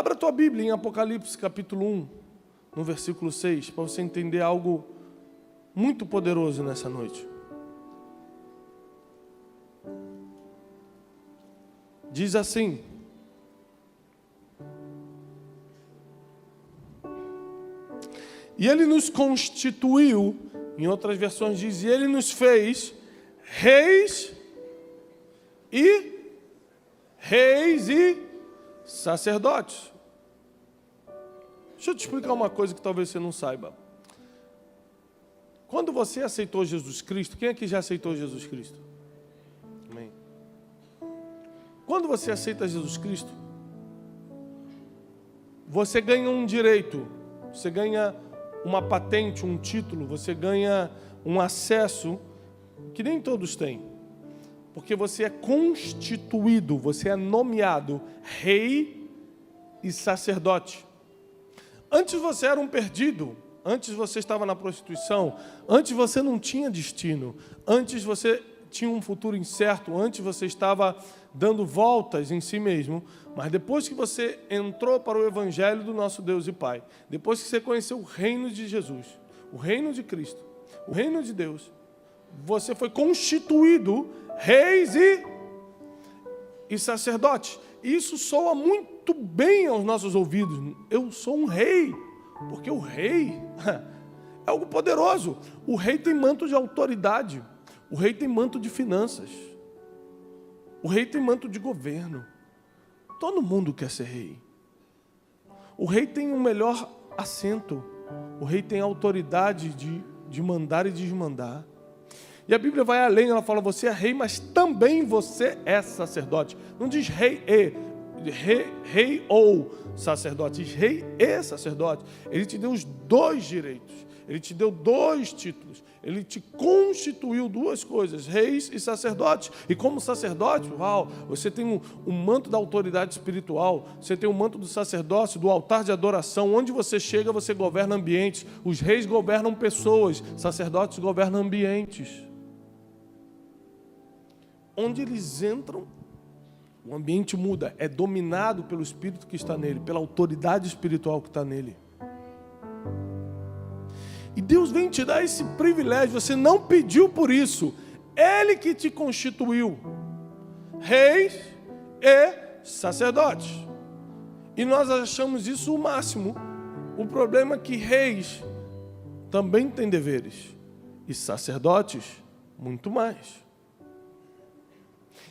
Abra a tua Bíblia em Apocalipse capítulo 1, no versículo 6, para você entender algo muito poderoso nessa noite. Diz assim: e ele nos constituiu, em outras versões diz, e ele nos fez reis e sacerdotes. Deixa eu te explicar uma coisa que talvez você não saiba. Quando você aceitou Jesus Cristo, quem aqui já aceitou Jesus Cristo? Amém. Quando você aceita Jesus Cristo, você ganha um direito, você ganha uma patente, um título, você ganha um acesso que nem todos têm. Porque você é constituído, você é nomeado rei e sacerdote. Antes você era um perdido, antes você estava na prostituição, antes você não tinha destino, antes você tinha um futuro incerto, antes você estava dando voltas em si mesmo, mas depois que você entrou para o Evangelho do nosso Deus e Pai, depois que você conheceu o reino de Jesus, o reino de Cristo, o reino de Deus, você foi constituído reis e sacerdotes. Isso soa muito bem aos nossos ouvidos. Eu sou um rei, porque o rei é algo poderoso. O rei tem manto de autoridade, o rei tem manto de finanças, o rei tem manto de governo. Todo mundo quer ser rei. O rei tem um melhor assento, o rei tem autoridade de mandar e desmandar. E a Bíblia vai além, ela fala, você é rei, mas também você é sacerdote. Não diz rei ou sacerdote, diz rei e sacerdote. Ele te deu os dois direitos, ele te deu dois títulos, ele te constituiu duas coisas, reis e sacerdotes. E como sacerdote, você tem um manto da autoridade espiritual, você tem o manto do sacerdócio, do altar de adoração. Onde você chega, você governa ambientes. Os reis governam pessoas, sacerdotes governam ambientes. Onde eles entram, o ambiente muda, é dominado pelo Espírito que está nele, pela autoridade espiritual que está nele. E Deus vem te dar esse privilégio, você não pediu por isso, Ele que te constituiu, reis e sacerdotes. E nós achamos isso o máximo. O problema é que reis também têm deveres, e sacerdotes muito mais.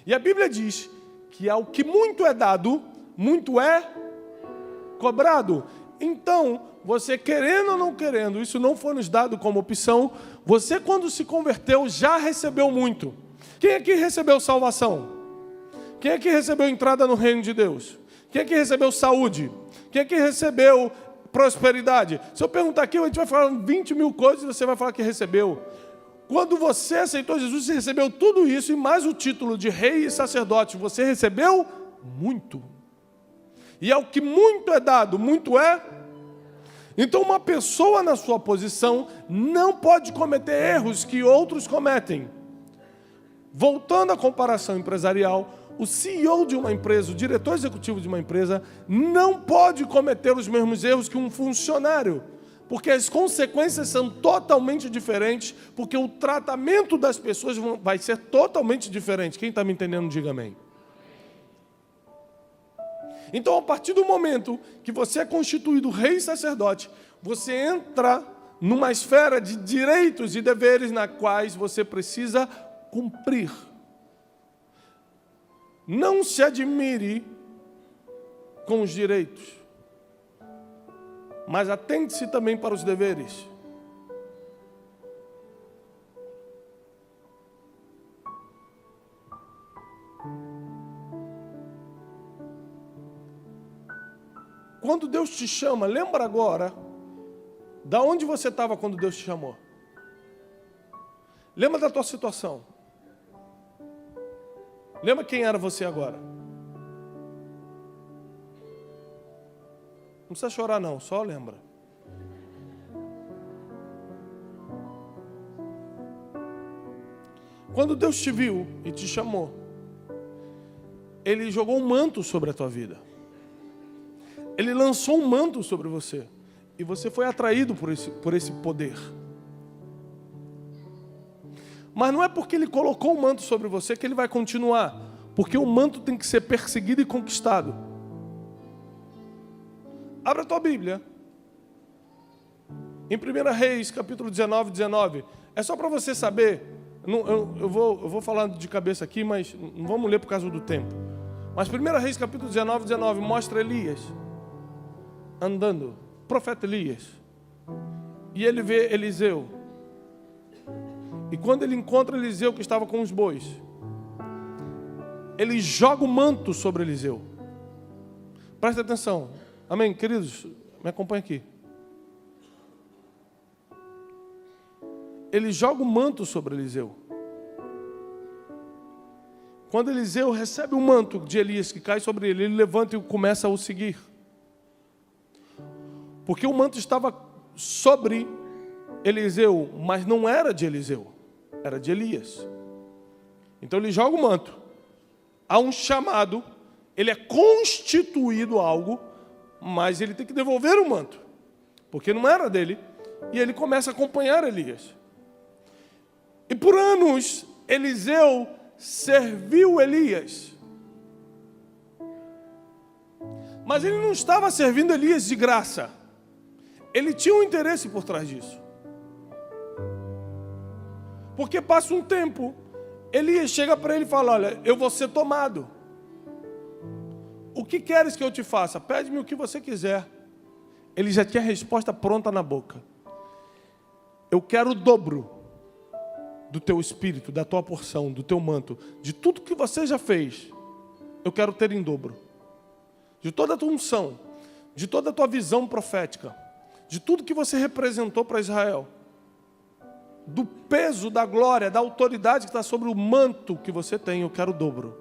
E a Bíblia diz que ao que muito é dado, muito é cobrado. Então, você querendo ou não querendo, isso não foi nos dado como opção, você quando se converteu já recebeu muito. Quem aqui recebeu salvação? Quem aqui recebeu entrada no reino de Deus? Quem aqui recebeu saúde? Quem aqui recebeu prosperidade? Se eu perguntar aqui, a gente vai falar 20 mil coisas e você vai falar que recebeu. Quando você aceitou Jesus, você recebeu tudo isso e mais o título de rei e sacerdote. Você recebeu muito. E ao que muito é dado, muito é. Então uma pessoa na sua posição não pode cometer erros que outros cometem. Voltando à comparação empresarial, o CEO de uma empresa, o diretor executivo de uma empresa, não pode cometer os mesmos erros que um funcionário. Porque as consequências são totalmente diferentes, porque o tratamento das pessoas vai ser totalmente diferente. Quem está me entendendo, diga amém. Então, a partir do momento que você é constituído rei e sacerdote, você entra numa esfera de direitos e deveres na quais você precisa cumprir. Não se admire com os direitos, mas atente-se também para os deveres. Quando Deus te chama, lembra agora, da onde você estava quando Deus te chamou. Lembra da tua situação. Lembra quem era você agora. Não precisa chorar não, só lembra. Quando Deus te viu e te chamou, Ele jogou um manto sobre a tua vida. Ele lançou um manto sobre você. E você foi atraído por esse poder. Mas não é porque ele colocou um manto sobre você que ele vai continuar. Porque o manto tem que ser perseguido e conquistado. Abra a tua Bíblia. Em 1 Reis, capítulo 19. É só para você saber. Eu vou falar de cabeça aqui, mas não vamos ler por causa do tempo. Mas 1 Reis, capítulo 19, mostra Elias andando. Profeta Elias. E ele vê Eliseu. E quando ele encontra Eliseu que estava com os bois, ele joga o manto sobre Eliseu. Presta atenção. Amém, queridos? Me acompanha aqui. Ele joga o manto sobre Eliseu. Quando Eliseu recebe o manto de Elias que cai sobre ele, ele levanta e começa a o seguir. Porque o manto estava sobre Eliseu, mas não era de Eliseu, era de Elias. Então ele joga o manto. Há um chamado, ele é constituído algo, mas ele tem que devolver o manto, porque não era dele. E ele começa a acompanhar Elias. E por anos, Eliseu serviu Elias. Mas ele não estava servindo Elias de graça. Ele tinha um interesse por trás disso. Porque passa um tempo, Elias chega para ele e fala: olha, eu vou ser tomado. O que queres que eu te faça? Pede-me o que você quiser. Ele já tinha a resposta pronta na boca. Eu quero o dobro do teu espírito, da tua porção, do teu manto, de tudo que você já fez. Eu quero ter em dobro. De toda a tua unção, de toda a tua visão profética, de tudo que você representou para Israel, do peso, da glória, da autoridade que está sobre o manto que você tem, eu quero o dobro.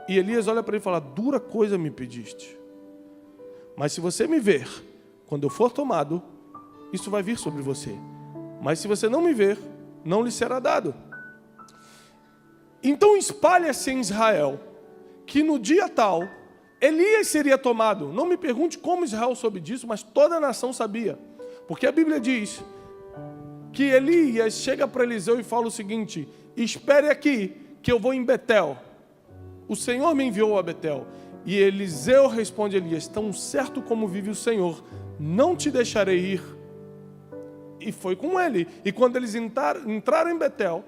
E Elias olha para ele e fala: dura coisa me pediste, mas se você me ver, quando eu for tomado, isso vai vir sobre você. Mas se você não me ver, não lhe será dado. Então espalha-se em Israel que no dia tal, Elias seria tomado. Não me pergunte como Israel soube disso, mas toda a nação sabia. Porque a Bíblia diz que Elias chega para Eliseu e fala o seguinte: espere aqui, que eu vou em Betel. O Senhor me enviou a Betel. E Eliseu responde a Elias: tão certo como vive o Senhor, não te deixarei ir. E foi com ele. E quando eles entraram em Betel,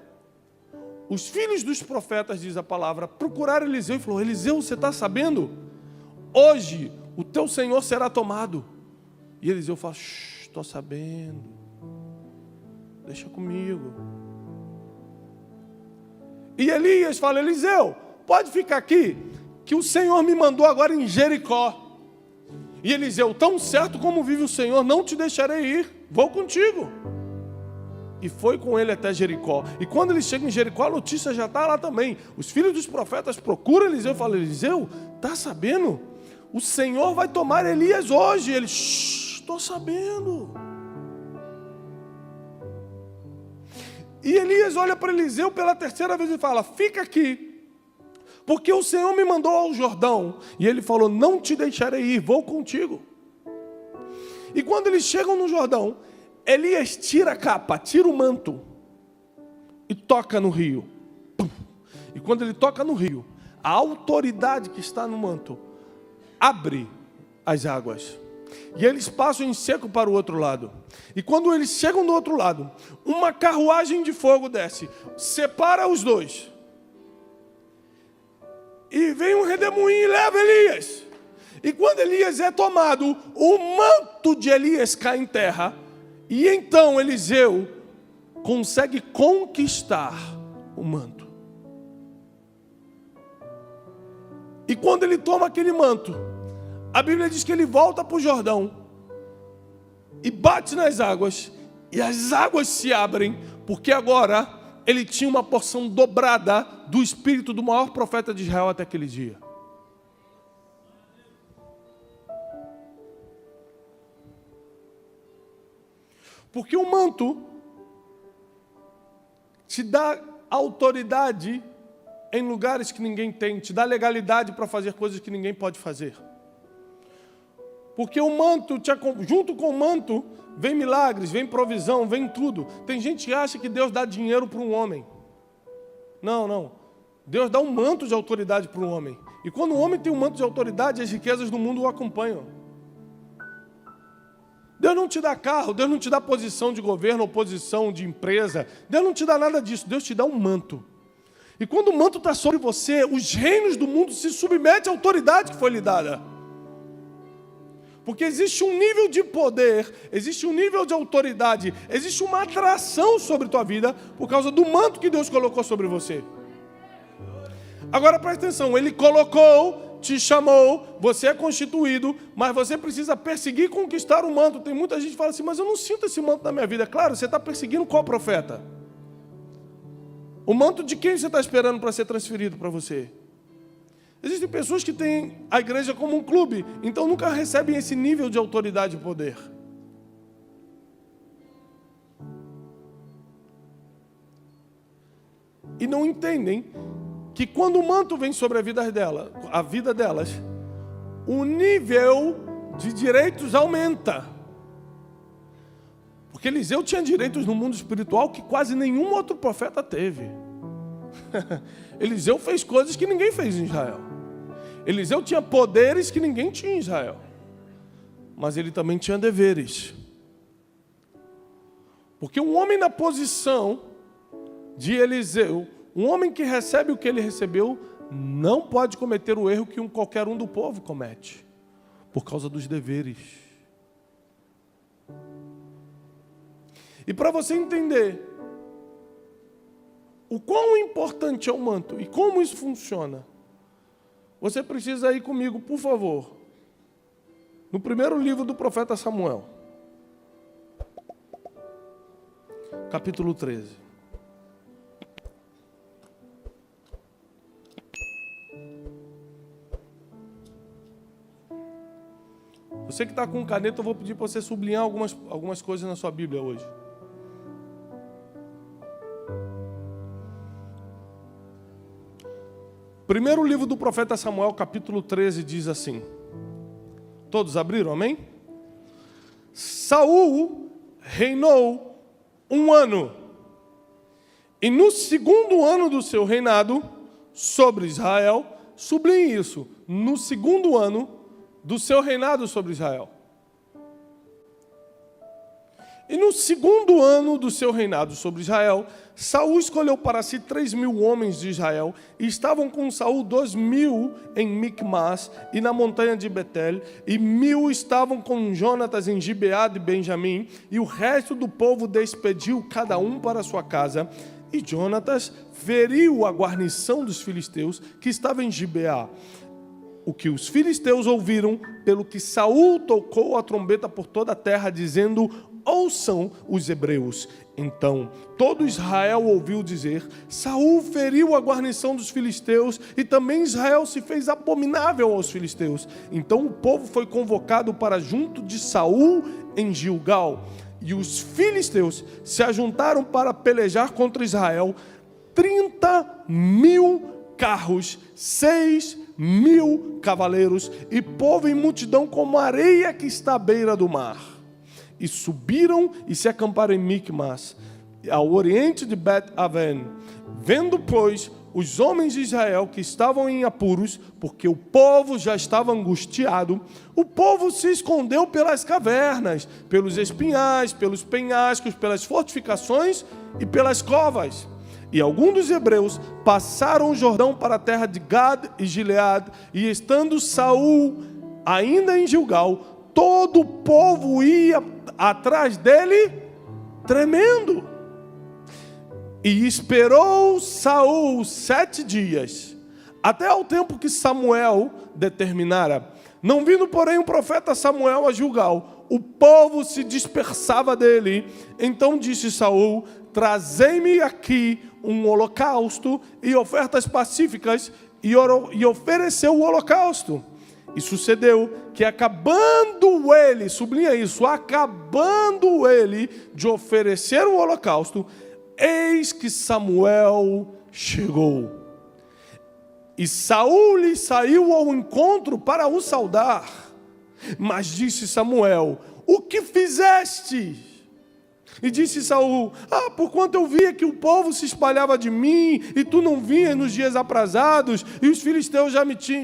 os filhos dos profetas, diz a palavra, procuraram Eliseu e falou: Eliseu, você está sabendo? Hoje o teu Senhor será tomado. E Eliseu fala: estou sabendo. Deixa comigo. E Elias fala: Eliseu, pode ficar aqui, que o Senhor me mandou agora em Jericó. E Eliseu: tão certo como vive o Senhor, não te deixarei ir, vou contigo. E foi com ele até Jericó. E quando ele chega em Jericó, a notícia já está lá também. Os filhos dos profetas procuram Eliseu e falam: Eliseu, está sabendo? O Senhor vai tomar Elias hoje. Ele: estou sabendo. E Elias olha para Eliseu pela terceira vez e fala: fica aqui, porque o Senhor me mandou ao Jordão. E ele falou: não te deixarei ir, vou contigo. E quando eles chegam no Jordão, Elias tira a capa, tira o manto e toca no rio. E quando ele toca no rio, a autoridade que está no manto abre as águas. E eles passam em seco para o outro lado. E quando eles chegam do outro lado, uma carruagem de fogo desce, separa os dois. E vem um redemoinho e leva Elias. E quando Elias é tomado, o manto de Elias cai em terra. E então Eliseu consegue conquistar o manto. E quando ele toma aquele manto, a Bíblia diz que ele volta para o Jordão e bate nas águas, e as águas se abrem, porque agora ele tinha uma porção dobrada do espírito do maior profeta de Israel até aquele dia. Porque o manto te dá autoridade em lugares que ninguém tem, te dá legalidade para fazer coisas que ninguém pode fazer. Porque o manto, junto com o manto, vem milagres, vem provisão, vem tudo. Tem gente que acha que Deus dá dinheiro para um homem. Não. Deus dá um manto de autoridade para um homem. E quando o homem tem um manto de autoridade, as riquezas do mundo o acompanham. Deus não te dá carro, Deus não te dá posição de governo ou posição de empresa. Deus não te dá nada disso, Deus te dá um manto. E quando o manto está sobre você, os reinos do mundo se submetem à autoridade que foi lhe dada. Porque existe um nível de poder, existe um nível de autoridade, existe uma atração sobre tua vida por causa do manto que Deus colocou sobre você. Agora presta atenção, Ele colocou, te chamou, você é constituído, mas você precisa perseguir e conquistar o manto. Tem muita gente que fala assim, mas eu não sinto esse manto na minha vida. Claro, você está perseguindo qual profeta? O manto de quem você está esperando para ser transferido para você? Existem pessoas que têm a igreja como um clube, então nunca recebem esse nível de autoridade e poder. E não entendem que quando o manto vem sobre a vida delas, o nível de direitos aumenta. Porque Eliseu tinha direitos no mundo espiritual que quase nenhum outro profeta teve. Eliseu fez coisas que ninguém fez em Israel. Eliseu tinha poderes que ninguém tinha em Israel. Mas ele também tinha deveres. Porque um homem na posição de Eliseu, um homem que recebe o que ele recebeu, não pode cometer o erro que qualquer um do povo comete, por causa dos deveres. E para você entender o quão importante é o manto e como isso funciona, você precisa ir comigo, por favor, no primeiro livro do profeta Samuel, capítulo 13. Você que está com caneta, eu vou pedir para você sublinhar algumas coisas na sua Bíblia hoje. Primeiro livro do profeta Samuel, capítulo 13, diz assim. Todos abriram, amém? Saul reinou 1 ano. E no segundo ano do seu reinado sobre Israel, sublinhe isso, no segundo ano do seu reinado sobre Israel. E no segundo ano do seu reinado sobre Israel, Saul escolheu para si 3.000 homens de Israel, e estavam com Saul 2.000 em Micmas e na montanha de Betel, e 1.000 estavam com Jonatas em Gibeá de Benjamim, e o resto do povo despediu cada um para sua casa. E Jonatas feriu a guarnição dos filisteus que estava em Gibeá. O que os filisteus ouviram, pelo que Saul tocou a trombeta por toda a terra, dizendo: ouçam os hebreus. Então todo Israel ouviu dizer: Saul feriu a guarnição dos filisteus, e também Israel se fez abominável aos filisteus. Então o povo foi convocado para junto de Saul em Gilgal, e os filisteus se ajuntaram para pelejar contra Israel, 30.000 carros, 6.000 cavaleiros, e povo em multidão como a areia que está à beira do mar. E subiram e se acamparam em Micmas, ao oriente de Bet-Aven. Vendo, pois, os homens de Israel que estavam em apuros, porque o povo já estava angustiado, o povo se escondeu pelas cavernas, pelos espinhais, pelos penhascos, pelas fortificações e pelas covas. E alguns dos hebreus passaram o Jordão para a terra de Gad e Gileade, e estando Saul ainda em Gilgal, todo o povo ia atrás dele, tremendo. E esperou Saul 7 dias, até ao tempo que Samuel determinara. Não vindo, porém, o profeta Samuel a Gilgal, o povo se dispersava dele. Então disse Saul: trazei-me aqui um holocausto e ofertas pacíficas, e ofereceu o holocausto. E sucedeu que, acabando ele, sublinha isso, acabando ele de oferecer o holocausto, eis que Samuel chegou. E Saul lhe saiu ao encontro para o saudar. Mas disse Samuel: o que fizeste? E disse Saul: porquanto eu via que o povo se espalhava de mim, e tu não vinhas nos dias aprazados, e os filisteus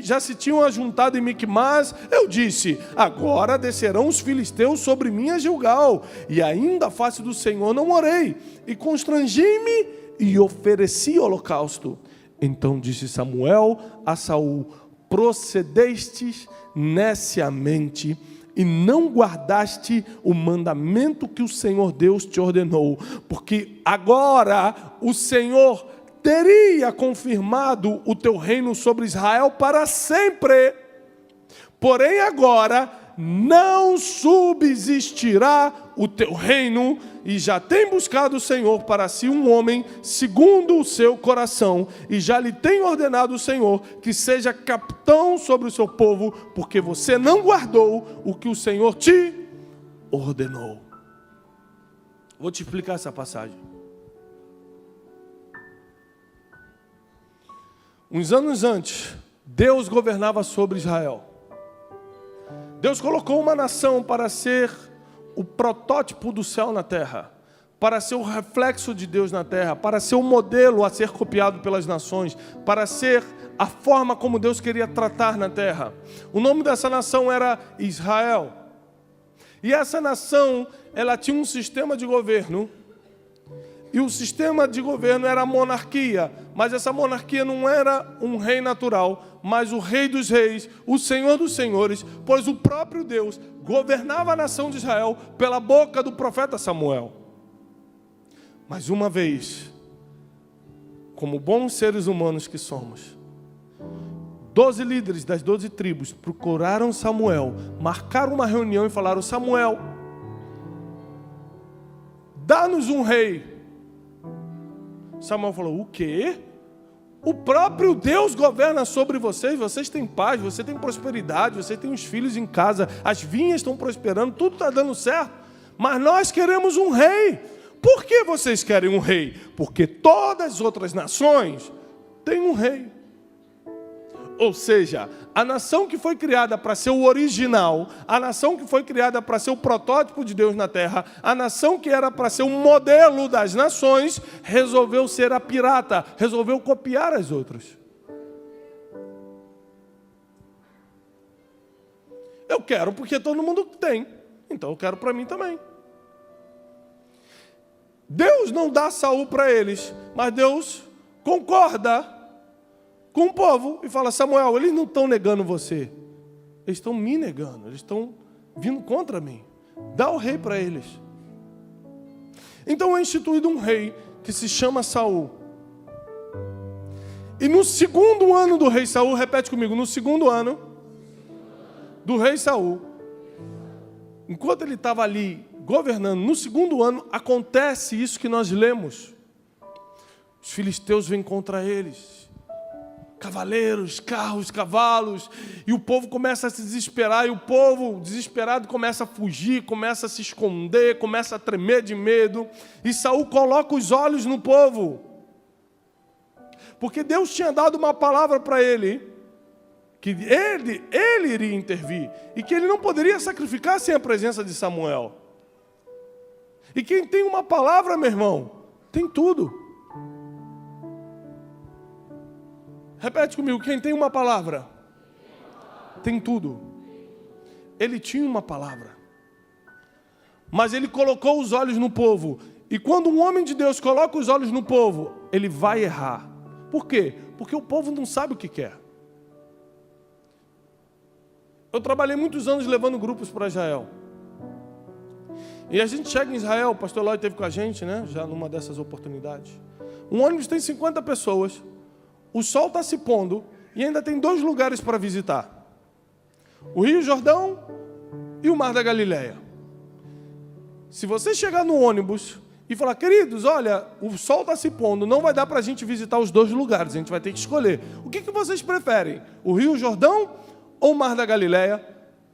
já se tinham ajuntado em Miquimás, eu disse: agora descerão os filisteus sobre mim a Gilgal, e ainda a face do Senhor não orei, e constrangi-me e ofereci holocausto. Então disse Samuel a Saul: procedestes neciamente, e não guardaste o mandamento que o Senhor Deus te ordenou, porque agora o Senhor teria confirmado o teu reino sobre Israel para sempre. Porém agora não subsistirá o teu reino, e já tem buscado o Senhor para si um homem segundo o seu coração, e já lhe tem ordenado o Senhor que seja capitão sobre o seu povo, porque você não guardou o que o Senhor te ordenou. Vou te explicar essa passagem. Uns anos antes, Deus governava sobre Israel. Deus colocou uma nação para ser o protótipo do céu na terra, para ser o reflexo de Deus na terra, para ser o modelo a ser copiado pelas nações, para ser a forma como Deus queria tratar na terra. O nome dessa nação era Israel. E essa nação, ela tinha um sistema de governo, e o sistema de governo era a monarquia, mas essa monarquia não era um rei natural, mas o Rei dos Reis, o Senhor dos Senhores, pois o próprio Deus governava a nação de Israel pela boca do profeta Samuel. Mas uma vez, como bons seres humanos que somos, 12 líderes das 12 tribos procuraram Samuel, marcaram uma reunião e falaram: Samuel, dá-nos um rei. Samuel falou: o quê? O próprio Deus governa sobre vocês, vocês têm paz, você tem prosperidade, você tem os filhos em casa, as vinhas estão prosperando, tudo está dando certo, mas nós queremos um rei. Por que vocês querem um rei? Porque todas as outras nações têm um rei. Ou seja, a nação que foi criada para ser o original, a nação que foi criada para ser o protótipo de Deus na terra, a nação que era para ser o modelo das nações, resolveu ser a pirata, resolveu copiar as outras. Eu quero porque todo mundo tem, então eu quero para mim também. Deus não dá Saul para eles, mas Deus concorda com o povo e fala: Samuel, eles não estão negando você, eles estão me negando, eles estão vindo contra mim, dá o rei para eles. Então é instituído um rei que se chama Saul. E no segundo ano do rei Saul, repete comigo, no segundo ano do rei Saul, enquanto ele estava ali governando, no segundo ano acontece isso que nós lemos. Os filisteus vêm contra eles, cavaleiros, carros, cavalos, e o povo começa a se desesperar, e o povo desesperado começa a fugir, começa a se esconder, começa a tremer de medo, e Saul coloca os olhos no povo, porque Deus tinha dado uma palavra para ele, que ele iria intervir, e que ele não poderia sacrificar sem a presença de Samuel. E quem tem uma palavra, meu irmão, tem tudo. Repete comigo, quem tem uma palavra, tem tudo. Ele tinha uma palavra, mas ele colocou os olhos no povo. E quando um homem de Deus coloca os olhos no povo, ele vai errar. Por quê? Porque o povo não sabe o que quer. Eu trabalhei muitos anos levando grupos para Israel. E a gente chega em Israel, o pastor Lloyd esteve com a gente, né? Já numa dessas oportunidades. Um ônibus tem 50 pessoas. O sol está se pondo e ainda tem 2 lugares para visitar: o Rio Jordão e o Mar da Galileia. Se você chegar no ônibus e falar: queridos, olha, o sol está se pondo, não vai dar para a gente visitar os 2 lugares, a gente vai ter que escolher. O que vocês preferem? O Rio Jordão ou o Mar da Galileia?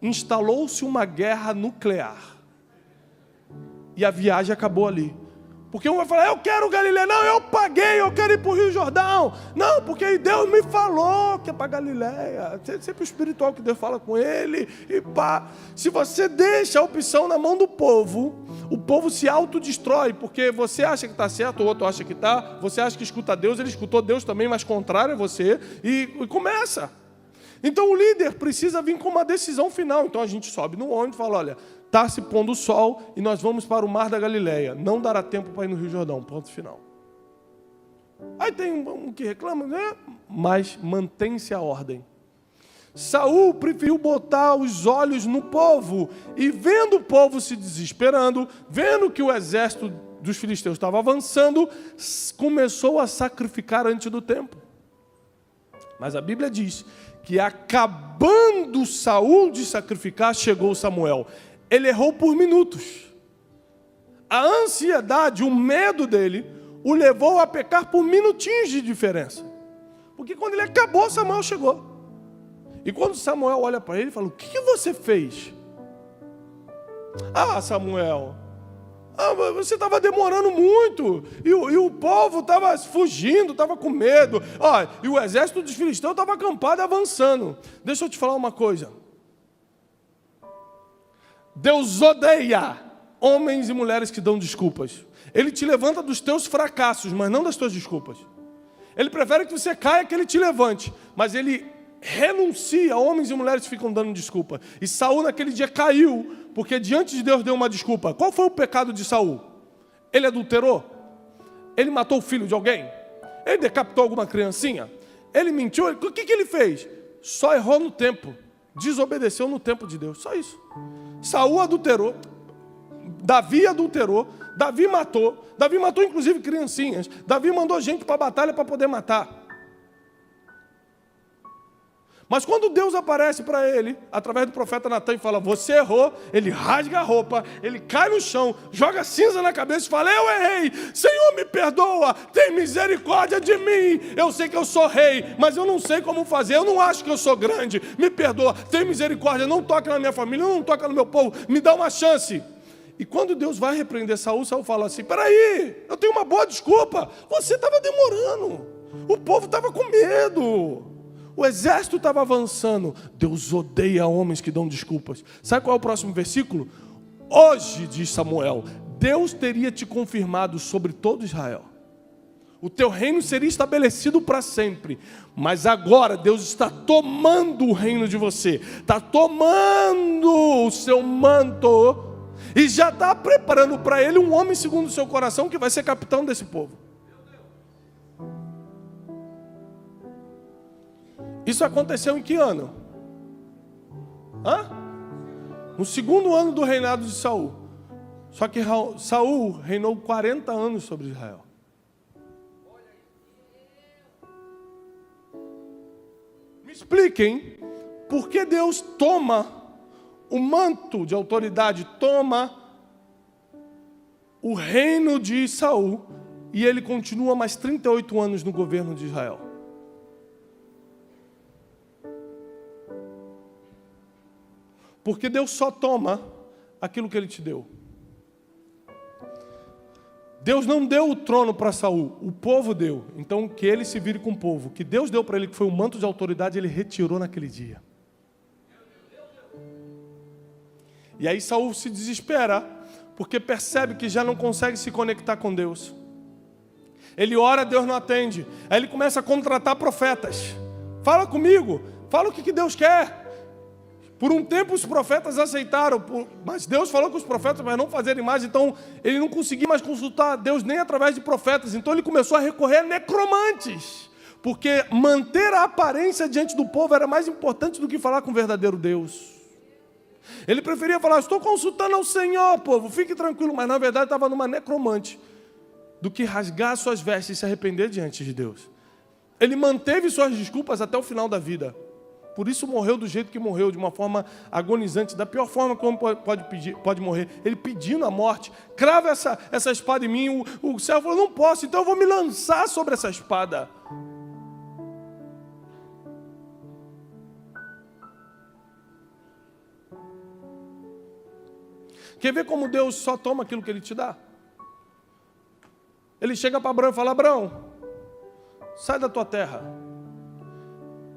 Instalou-se uma guerra nuclear. E a viagem acabou ali. Porque um vai falar, eu quero Galileia. Não, eu paguei, eu quero ir para o Rio Jordão. Não, porque Deus me falou que é para Galileia. É sempre o espiritual que Deus fala com ele. E pá. Se você deixa a opção na mão do povo, o povo se autodestrói, porque você acha que está certo, o outro acha que está. Você acha que escuta Deus, ele escutou Deus também, mas contrário a você. E começa. Então o líder precisa vir com uma decisão final. Então a gente sobe no ônibus e fala, olha, está se pondo o sol e nós vamos para o Mar da Galileia. Não dará tempo para ir no Rio Jordão. Ponto final. Aí tem um que reclama, né? Mas mantém-se a ordem. Saul preferiu botar os olhos no povo e vendo o povo se desesperando, vendo que o exército dos filisteus estava avançando, começou a sacrificar antes do tempo. Mas a Bíblia diz que acabando Saul de sacrificar, chegou Samuel. Ele errou por minutos. A ansiedade, o medo dele, o levou a pecar por minutinhos de diferença. Porque quando ele acabou, Samuel chegou. E quando Samuel olha para ele, fala, o que você fez? Ah, Samuel, você estava demorando muito, e o povo estava fugindo, estava com medo, e o exército dos filisteus estava acampado avançando. Deixa eu te falar uma coisa. Deus odeia homens e mulheres que dão desculpas. Ele te levanta dos teus fracassos, mas não das tuas desculpas. Ele prefere que você caia que ele te levante, mas ele renuncia a homens e mulheres que ficam dando desculpa. E Saul naquele dia caiu, porque diante de Deus deu uma desculpa. Qual foi o pecado de Saul? Ele adulterou? Ele matou o filho de alguém? Ele decapitou alguma criancinha? Ele mentiu? O que ele fez? Só errou no tempo. Desobedeceu no tempo de Deus. Só isso. Saul adulterou. Davi adulterou. Davi matou inclusive criancinhas. Davi mandou gente para a batalha para poder matar. Mas quando Deus aparece para ele, através do profeta Natan, e fala, você errou, ele rasga a roupa, ele cai no chão, joga cinza na cabeça e fala, eu errei, Senhor me perdoa, tem misericórdia de mim, eu sei que eu sou rei, mas eu não sei como fazer, eu não acho que eu sou grande, me perdoa, tem misericórdia, não toca na minha família, não toca no meu povo, me dá uma chance. E quando Deus vai repreender Saul, Saul fala assim, peraí, eu tenho uma boa desculpa, você estava demorando, o povo estava com medo. O exército estava avançando. Deus odeia homens que dão desculpas. Sabe qual é o próximo versículo? Hoje, diz Samuel, Deus teria te confirmado sobre todo Israel. O teu reino seria estabelecido para sempre. Mas agora Deus está tomando o reino de você. Está tomando o seu manto. E já está preparando para ele um homem segundo o seu coração que vai ser capitão desse povo. Isso aconteceu em que ano? No segundo ano do reinado de Saul. Só que Saul reinou 40 anos sobre Israel. Me expliquem por que Deus toma o manto de autoridade, toma o reino de Saul e ele continua mais 38 anos no governo de Israel. Porque Deus só toma aquilo que Ele te deu. Deus não deu o trono para Saul, o povo deu. Então que ele se vire com o povo. O que Deus deu para ele, que foi o manto de autoridade, ele retirou naquele dia. E aí Saul se desespera, porque percebe que já não consegue se conectar com Deus. Ele ora, Deus não atende. Aí ele começa a contratar profetas. Fala comigo, fala o que Deus quer. Por um tempo os profetas aceitaram, mas Deus falou com os profetas para não fazerem mais, então ele não conseguia mais consultar Deus nem através de profetas, então ele começou a recorrer a necromantes, porque manter a aparência diante do povo era mais importante do que falar com o verdadeiro Deus. Ele preferia falar, estou consultando ao Senhor, povo, fique tranquilo, mas na verdade estava numa necromante, do que rasgar suas vestes e se arrepender diante de Deus. Ele manteve suas desculpas até o final da vida. Por isso morreu do jeito que morreu, de uma forma agonizante, da pior forma que o homem pode morrer. Ele pedindo a morte, crava essa espada em mim. O servo falou, não posso, então eu vou me lançar sobre essa espada. Quer ver como Deus só toma aquilo que Ele te dá? Ele chega para Abraão e fala: Abraão, sai da tua terra,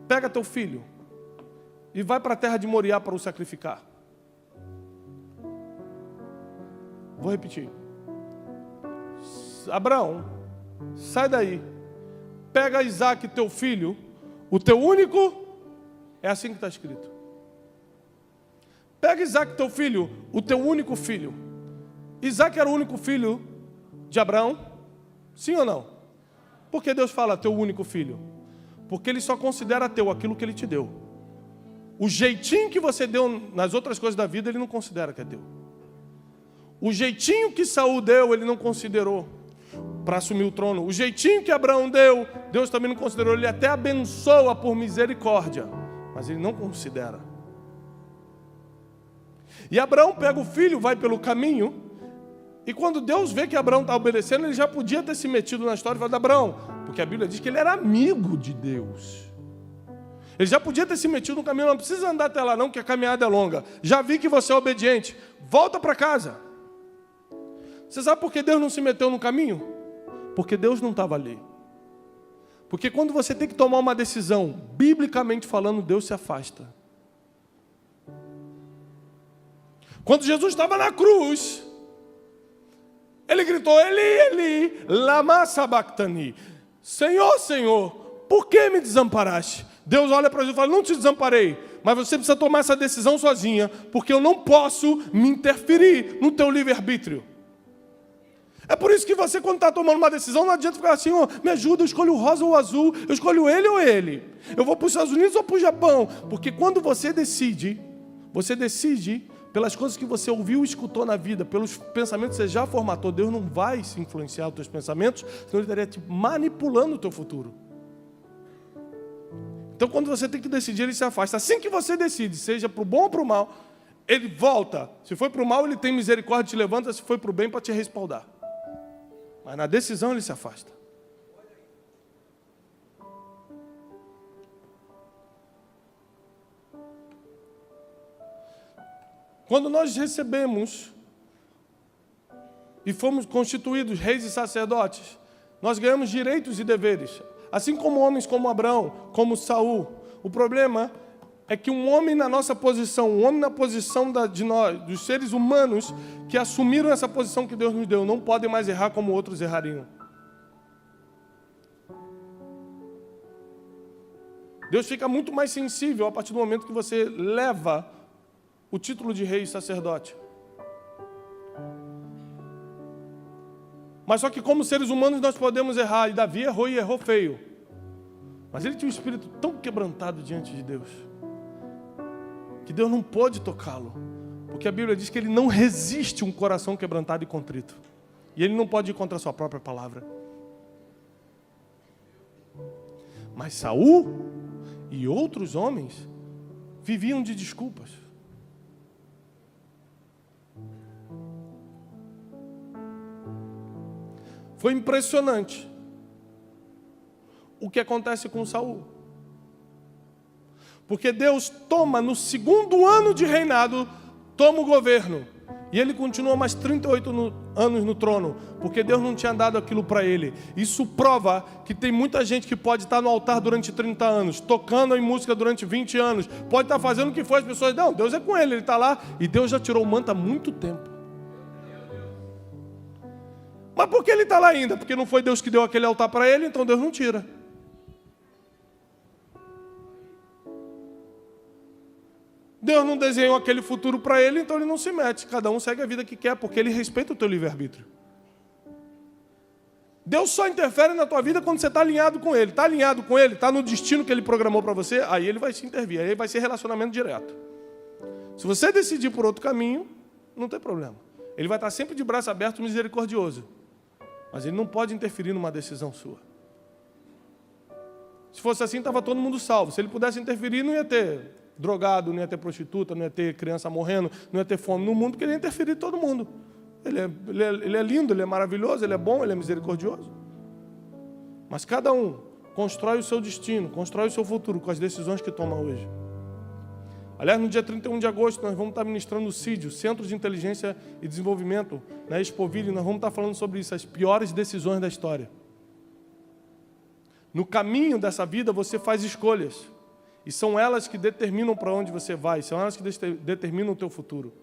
pega teu filho e vai para a terra de Moriá para o sacrificar. Vou repetir. Abraão, sai daí, pega Isaac, teu filho, o teu único, é assim que está escrito. Pega Isaac, teu filho, o teu único filho. Isaac era o único filho de Abraão? Sim ou não? Por que Deus fala teu único filho? Porque Ele só considera teu aquilo que Ele te deu. O jeitinho que você deu nas outras coisas da vida, Ele não considera que é teu. O jeitinho que Saul deu, Ele não considerou para assumir o trono. O jeitinho que Abraão deu, Deus também não considerou. Ele até abençoa por misericórdia, mas Ele não considera. E Abraão pega o filho, vai pelo caminho, e quando Deus vê que Abraão está obedecendo, ele já podia ter se metido na história e falado: Abraão, porque a Bíblia diz que ele era amigo de Deus. Ele já podia ter se metido no caminho: não precisa andar até lá não, que a caminhada é longa. Já vi que você é obediente, volta para casa. Você sabe por que Deus não se meteu no caminho? Porque Deus não estava ali. Porque quando você tem que tomar uma decisão, biblicamente falando, Deus se afasta. Quando Jesus estava na cruz, Ele gritou: Eli, Eli, lama sabachthani. Senhor, Senhor, por que me desamparaste? Deus olha para Jesus e fala: não te desamparei, mas você precisa tomar essa decisão sozinha, porque eu não posso me interferir no teu livre-arbítrio. É por isso que você, quando está tomando uma decisão, não adianta ficar assim: oh, me ajuda, eu escolho o rosa ou o azul, eu escolho ele ou ele. Eu vou para os Estados Unidos ou para o Japão. Porque quando você decide pelas coisas que você ouviu e escutou na vida, pelos pensamentos que você já formatou. Deus não vai se influenciar nos teus pensamentos, senão Ele estaria te manipulando o teu futuro. Então, quando você tem que decidir, Ele se afasta. Assim que você decide, seja para o bom ou para o mal, Ele volta. Se foi para o mal, Ele tem misericórdia, te levanta. Se foi para o bem, para te respaldar. Mas na decisão, Ele se afasta. Quando nós recebemos e fomos constituídos reis e sacerdotes, nós ganhamos direitos e deveres. Assim como homens como Abraão, como Saul. O problema é que um homem na nossa posição, um homem na posição de nós, dos seres humanos que assumiram essa posição que Deus nos deu, não podem mais errar como outros errariam. Deus fica muito mais sensível a partir do momento que você leva o título de rei e sacerdote. Mas só que como seres humanos nós podemos errar. E Davi errou e errou feio. Mas ele tinha um espírito tão quebrantado diante de Deus, que Deus não pôde tocá-lo. Porque a Bíblia diz que ele não resiste um coração quebrantado e contrito. E ele não pode ir contra a sua própria palavra. Mas Saul e outros homens viviam de desculpas. Foi impressionante o que acontece com Saul. Porque Deus toma, no segundo ano de reinado, toma o governo. E ele continua mais 38 anos no trono, porque Deus não tinha dado aquilo para ele. Isso prova que tem muita gente que pode estar no altar durante 30 anos, tocando em música durante 20 anos, pode estar fazendo o que for, as pessoas, não, Deus é com ele está lá, e Deus já tirou o manto há muito tempo. Mas por que ele está lá ainda? Porque não foi Deus que deu aquele altar para ele, então Deus não tira. Deus não desenhou aquele futuro para ele, então ele não se mete. Cada um segue a vida que quer, porque ele respeita o teu livre-arbítrio. Deus só interfere na tua vida quando você está alinhado com Ele. Está alinhado com Ele, está no destino que Ele programou para você, aí Ele vai se intervir, aí vai ser relacionamento direto. Se você decidir por outro caminho, não tem problema. Ele vai estar sempre de braço aberto, misericordioso. Mas Ele não pode interferir numa decisão sua. Se fosse assim, estava todo mundo salvo. Se Ele pudesse interferir, não ia ter drogado, não ia ter prostituta, não ia ter criança morrendo, não ia ter fome no mundo, porque Ele ia interferir em todo mundo. Ele é lindo, Ele é maravilhoso, Ele é bom, Ele é misericordioso. Mas cada um constrói o seu destino, constrói o seu futuro com as decisões que toma hoje. Aliás, no dia 31 de agosto, nós vamos estar ministrando o CID, o Centro de Inteligência e Desenvolvimento, na Expoville, nós vamos estar falando sobre isso, as piores decisões da história. No caminho dessa vida, você faz escolhas. E são elas que determinam para onde você vai, são elas que determinam o teu futuro.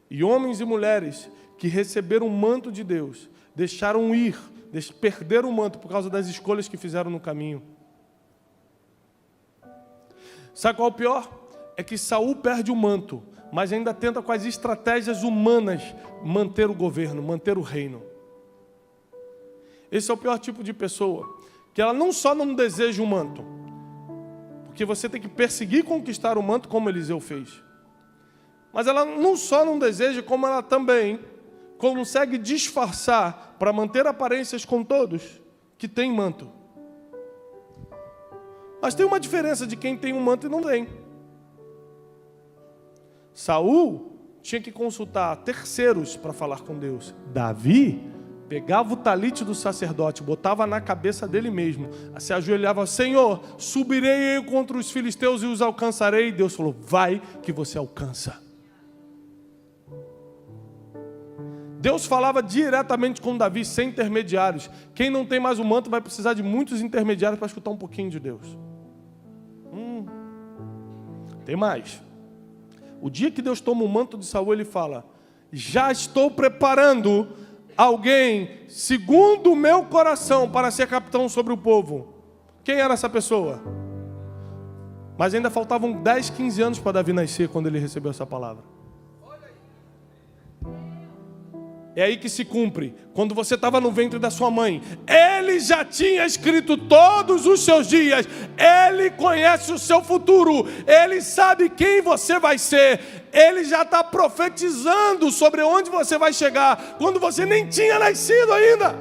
E homens e mulheres que receberam o manto de Deus, deixaram ir, perderam o manto por causa das escolhas que fizeram no caminho. Sabe qual é o pior? É que Saul perde o manto, mas ainda tenta com as estratégias humanas manter o governo, manter o reino. Esse é o pior tipo de pessoa, que ela não só não deseja o manto, porque você tem que perseguir e conquistar o manto como Eliseu fez, mas ela não só não deseja, como ela também consegue disfarçar para manter aparências com todos que tem manto. Mas tem uma diferença de quem tem um manto e não tem. Saul tinha que consultar terceiros para falar com Deus. Davi pegava o talite do sacerdote, botava na cabeça dele mesmo, se ajoelhava: Senhor, subirei eu contra os filisteus e os alcançarei. E Deus falou: vai que você alcança. Deus falava diretamente com Davi, sem intermediários. Quem não tem mais o manto vai precisar de muitos intermediários para escutar um pouquinho de Deus. Tem mais. O dia que Deus toma o manto de Saul, ele fala: já estou preparando alguém segundo o meu coração para ser capitão sobre o povo. Quem era essa pessoa? Mas ainda faltavam 10, 15 anos para Davi nascer quando ele recebeu essa palavra. É aí que se cumpre. Quando você estava no ventre da sua mãe, Ele já tinha escrito todos os seus dias. Ele conhece o seu futuro. Ele sabe quem você vai ser. Ele já está profetizando sobre onde você vai chegar, quando você nem tinha nascido ainda.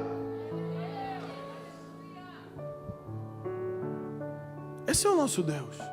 Esse é o nosso Deus.